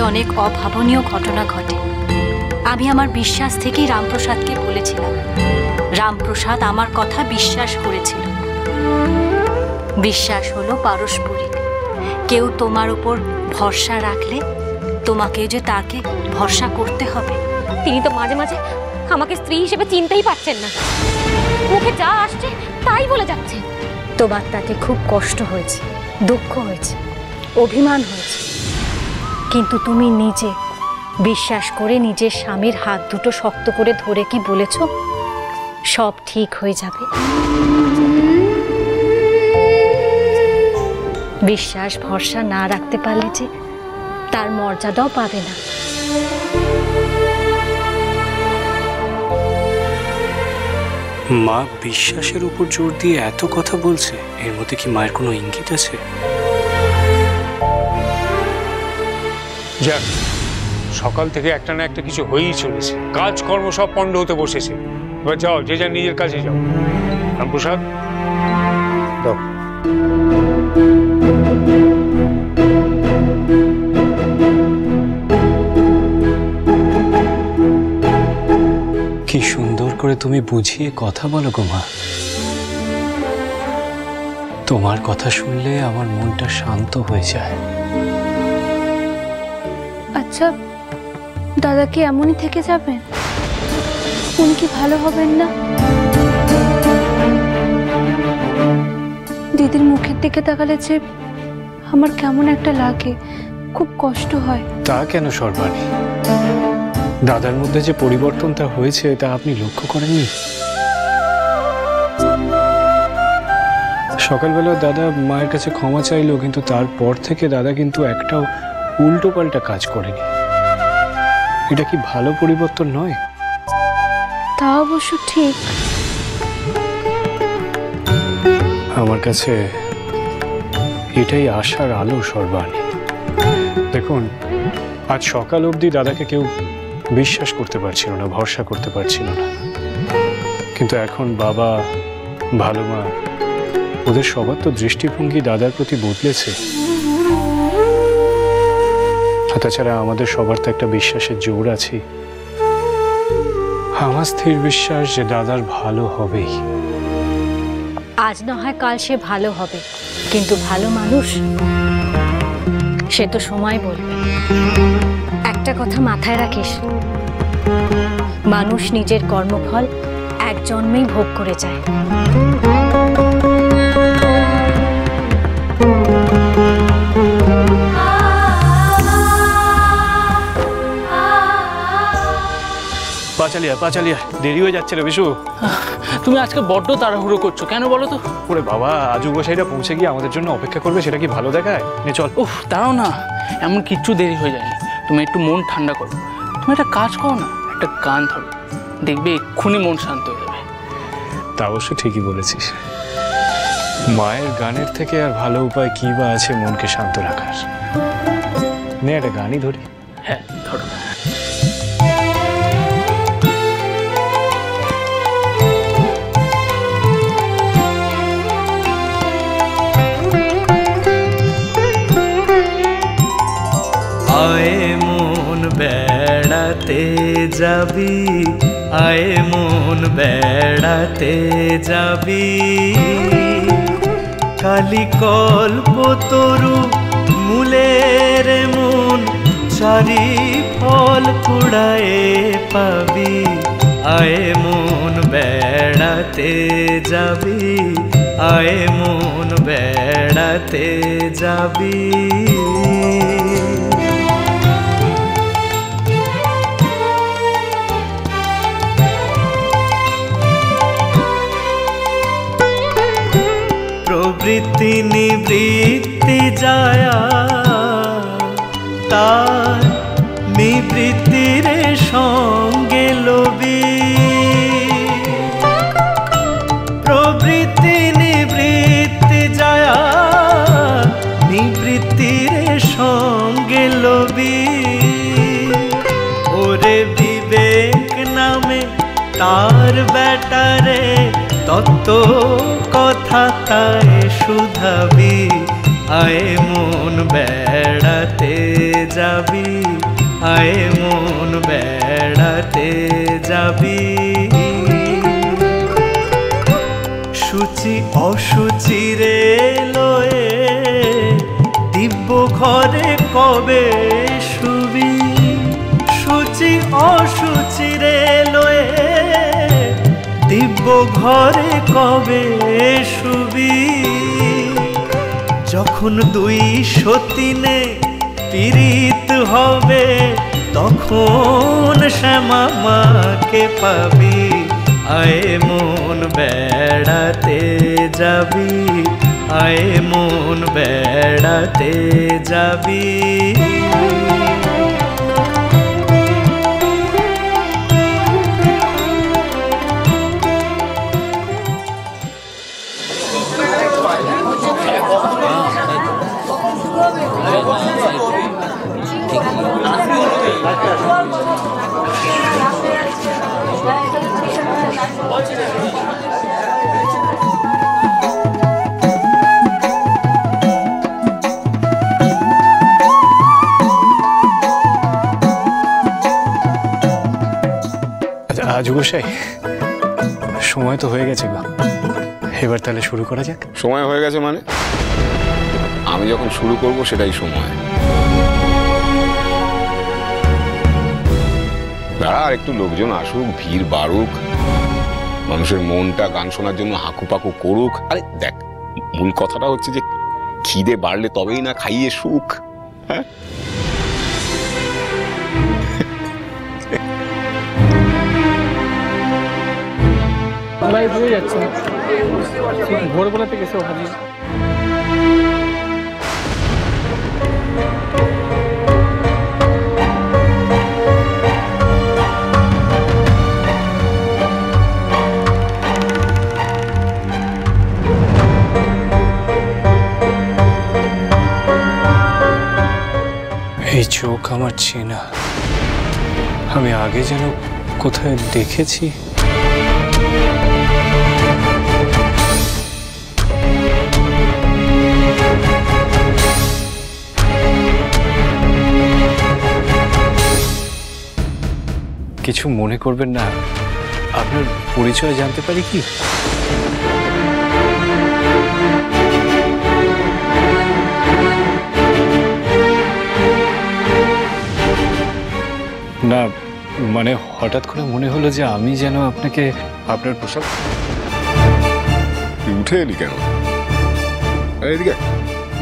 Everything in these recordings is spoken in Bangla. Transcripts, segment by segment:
অনেক অভাবনীয় ঘটনা ঘটে। আমি আমার বিশ্বাস থেকেই রামপ্রসাদকে বলেছিলাম। রামপ্রসাদ আমার কথা বিশ্বাস করেছিল। বিশ্বাস হলো পারস্পরিক। কেউ তোমার উপর ভরসা রাখলে তোমাকে যে তাকে ভরসা করতে হবে। তিনি তো মাঝে মাঝে আমাকে স্ত্রী হিসেবে চিনতেই পারছেন না, মুখে যা আসছে তাই বলে যাচ্ছে। তোমার তাতে খুব কষ্ট হয়েছে, দুঃখ হয়েছে, অভিমান হয়েছে, কিন্তু তুমি নিজে বিশ্বাস করে নিজের স্বামীর হাত দুটো শক্ত করে ধরে কি বলেছ সব ঠিক হয়ে যাবে? বিশ্বাস ভরসা না রাখতে পারলে যে তার মর্যাদাও পাবে না। মা বিশ্বাসের উপর জোর দিয়ে এত কথা বলছে, এর মধ্যে কি মায়ের কোনো ইঙ্গিত আছে? যাক, সকাল থেকে একটা না একটা কিছু হয়েই চলেছে, কাজকর্ম সব পণ্ড হতে বসেছে। এবার যাও, যে যা নিজের কাছে যাও। রামপ্রসাদ দাও। কি সুন্দর করে তুমি বুঝিয়ে কথা বলো গো মা। তোমার কথা শুনলে আমার মনটা শান্ত হয়ে যায়। আচ্ছা, দাদা কি এমনই থেকে যাবেন? উনি কি ভালো হবেন না? দিদির মুখের দিকে তাকালে যে আমার কেমন একটা লাগে, খুব কষ্ট হয়। তা কেন সর্বাণী? দাদার মধ্যে যে পরিবর্তনটা হয়েছে তা আপনি লক্ষ্য করেননি? সকালবেলা দাদা মায়ের কাছে ক্ষমা চাইলো, কিন্তু তারপর থেকে দাদা কিন্তু একটাও উল্টো পাল্টা কাজ করেনি। এটা কি ভালো পরিবর্তন নয়? তা অবশ্য ঠিক। আমার কাছে এটাই আশার আলো সর্বাণী। দেখুন, আজ সকাল অবধি দাদাকে কেউ বিশ্বাস করতে পারছিল না, ভরসা করতে পারছিল না, কিন্তু এখন বাবা, ভালো মা, ওদের সবার তো দৃষ্টিভঙ্গি দাদার প্রতি বদলেছে। তাছাড়া আমাদের সবার তো একটা বিশ্বাসের জোর আছে। আমার স্থির বিশ্বাস যে দাদার ভালো হবেই। আজ না হয় কাল সে ভালো হবে, কিন্তু ভালো মানুষ সে তো সময় বলবে। একটা কথা মাথায় রাখিস, মানুষ নিজের কর্মফল এক জন্মেই ভোগ করে যায়। পাঁচালিয়া দেরি হয়ে যাচ্ছে রে বিশু। তুমি আজকে বড্ড তাড়াহুড়ো করছো কেন বলো তো? ওরে বাবা, আজু গোসাইরা পৌঁছে গিয়ে আমাদের জন্য অপেক্ষা করবে, সেটা কি ভালো দেখায়? নে চল। উফ, দাঁড়াও না, এমন কিচ্ছু দেরি হয়ে যায়নি। তুমি একটু মন ঠান্ডা করো, তুমি একটা কাজ করো না, একটা গান ধরো, দেখবে এক্ষুনি মন শান্ত হয়ে যাবে। তা অবশ্য ঠিকই বলেছিস। মায়ের গানের থেকে আর ভালো উপায় কি বা আছে মনকে শান্ত রাখার? নে একটা গানই ধরি। হ্যাঁ ধরো। আয়ে মন বেড়াতে যাবি, আয়ে মন বেড়াতে যাবি, কালি কল্পতরু মূলের মন চারি ফল কুড়ায়ে পাবি। আয়ে মন বেড়াতে যাবি, আয়ে মন বেড়াতে যাবি। প্রবৃত্তি নিবৃত্তি যায়া তার নিবৃত্তির সঙ্গে লবি, প্রবৃত্তি নিবৃত্তি যায়া নিবৃত্তির সঙ্গে লবি। ওরে বিবেক নামে তার বেটারে তত্ত্ব কথা তাই শুধাবি। আয়ে মন বেড়াতে যাবি, আয় মন বেড়াতে যাবি। সূচি অসুচি রে লয়ে দিব্য ঘরে কবে শুবি, সূচি অসুচি রে লয়ে দিব্য ঘরে কবে শুবি। যখন দুই সতীনে পীড়িত হবে তখন শ্যামা মাকে পাবি, আয় মন বেড়াতে যাবি, আয় মন বেড়াতে যাবি। আজ গোসাই সময় তো হয়ে গেছে গো, এবার তাহলে শুরু করা যাক। সময় হয়ে গেছে মানে? আমি যখন শুরু করব সেটাই সময়। আর একটু লোকজন আসুক, ভিড় বাড়ুক, মানুষের মনটা গান শোনার জন্য হাঁকুপাকু করুক। আরে দেখ, মূল কথাটা হচ্ছে যে খিদে বাড়লে তবেই না খাইয়ে সুখ। হ্যাঁ, বুঝে যাচ্ছে ভোরবেলাতে গেছে ওখানে। এই চোখ আমার চেনা, আমি আগে যেন কোথায় দেখেছি। কিছু মনে করবেন না, আপনার পরিচয় জানতে পারি কি? না মানে হঠাৎ করে মনে হলো যে আমি যেন আপনাকে আপনার পোশাক। তুই উঠে এলি কেন? এদিকে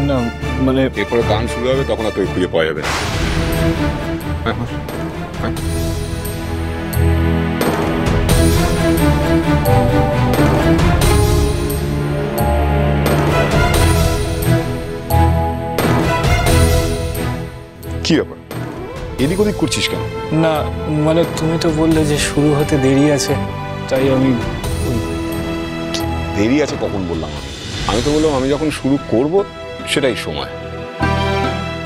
না মানে এরপরে গান শুরু হবে, তখন আর তুই খুঁজে পাওয়া যাবে না। কি ব্যাপার, এদিক ওদিক করছিস কেন? না মানে তুমি তো বললে যে শুরু হতে দেরি আছে, তাই আমি। দেরি আছে কখন বললাম? আমি তো বললাম আমি যখন শুরু করব সেটাই সময়।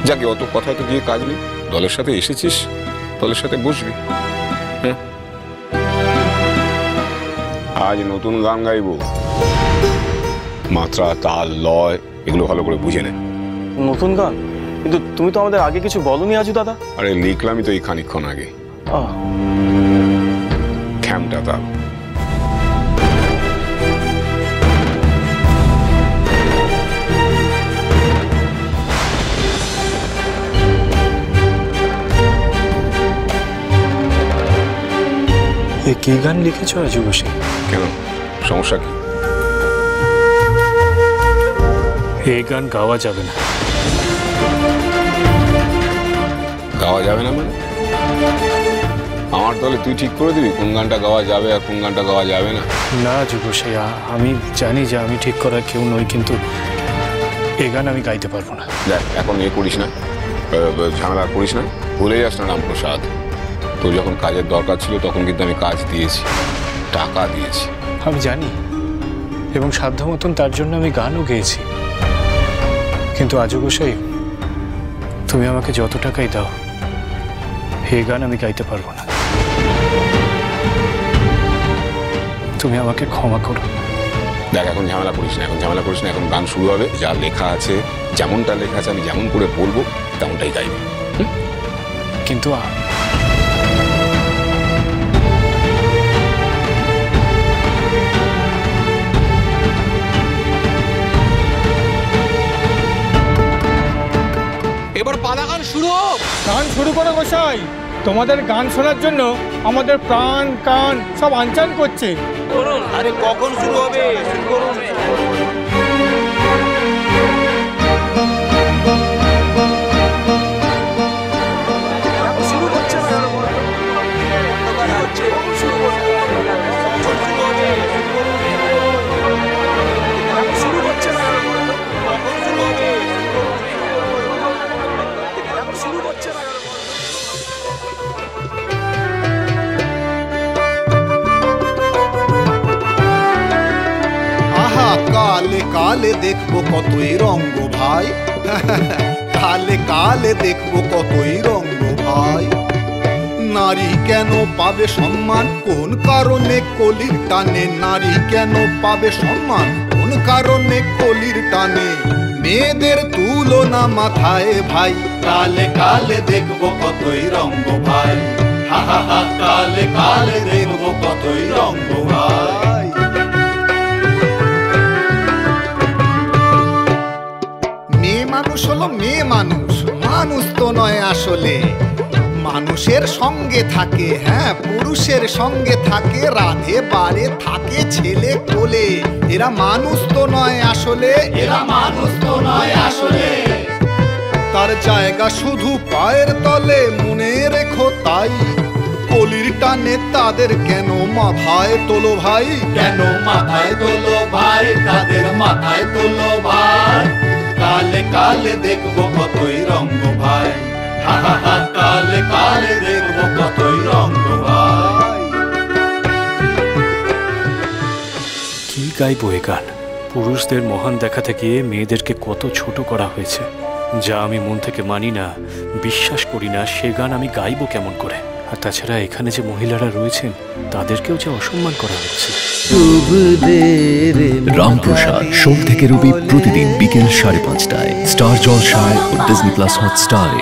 যাকে অত কথায় তো গিয়ে কাজ নেই, দলের সাথে এসেছিস, দলের সাথে বসবি। হ্যাঁ, আজ নতুন গান গাইবো, মাত্রা, তাল, লয় এগুলো ভালো করে বুঝে নে। নতুন গান? কিন্তু তুমি তো আমাদের আগে কিছু বলনি আজু দাদা। আরে লিখলামই তো এই খানিকক্ষণ আগে। খ্যামটা তাল। কি গান লিখেছ আজু বসে? কেন, সমস্যা কি? এই গান গাওয়া যাবে না। গাওয়া যাবে না মানে? আমার দলে তুই ঠিক করে দিবি কোন গানটা গাওয়া যাবে আর কোন গানটা গাওয়া যাবে না? না যুবশাই, আমি জানি যে আমি ঠিক করার কেউ নই, কিন্তু এই গান আমি গাইতে পারবো না। দেখ, এখন এ করিস না, ঝামেলা করিস না, ভুলে যাস না রামপ্রসাদ। তোর যখন কাজের দরকার ছিল তখন কিন্তু আমি কাজ দিয়েছি, টাকা দিয়েছি। আমি জানি, এবং সাধ্য মতন তার জন্য আমি গানও গেয়েছি। কিন্তু আজু গোসাই, তুমি আমাকে যত টাকাই দাও, এই গান আমি গাইতে পারবো না। তুমি আমাকে ক্ষমা করো। দেখ, এখন ঝামেলা করিস না, এখন গান শুরু হবে। যা লেখা আছে, যেমনটা লেখা আছে, আমি যেমন করে বলবো তেমনটাই গাইবি। কিন্তু এবার পালা গান শুরু। গান শুরু করো গোসাই। তোমাদের গান শোনার জন্য আমাদের প্রাণ কান সব আনচান করছে। আরে কখন শুরু হবে? শুরু করুন। কালে কালে দেখবো কতই রঙ্গ ভাই, কালে কালে দেখবো কতই রঙ্গ ভাই। নারী কেন পাবে সম্মান, কোন কারণে কলির টানে? নারী কেন পাবে সম্মান, কোন কারণে কলির টানে? মেয়েদের তুলনা মাথায় ভাই, কালে কালে দেখবো কতই রঙ্গ ভাই, হা হা হা, কালে কালে দেখবো কতই রঙ্গ ভাই। মেয়ে মানুষ হলো মেয়ে মানুষ, মানুষ তো নয় আসলে। মানুষের সঙ্গে থাকে, হ্যাঁ পুরুষের সঙ্গে থাকে, রাধে বাড়ে থাকে ছেলে কোলে। এরা মানুষ তো নয় আসলে, এরা মানুষ তো নয় আসলে। তার জায়গা শুধু পায়ের তলে, মনে রেখো তাই। কলির টানে তাদের কেন মাথায় তোলো ভাই, কেন মাথায় তোলো ভাই, তাদের মাথায় তোলো ভাই। কালে কালে দেখবো কতই রঙ্গ ভাই, হা হা হা, কালে কালে দেখবো কতই রঙ্গ ভাই। কি গাইবো এ গান? পুরুষদের মহান দেখাতে গিয়ে মেয়েদেরকে কত ছোট করা হয়েছে। যা আমি মন থেকে মানি না, বিশ্বাস করি না, সে গান আমি গাইবো কেমন করে? আর তাছাড়া এখানে যে মহিলারা রয়েছেন তাদেরকেও যে অসম্মান করা হচ্ছে। রামপ্রসাদ সোম থেকে রবি প্রতিদিন বিকেল 5:30টায় স্টার জলসায় ও ডিজনি প্লাস হটস্টারে।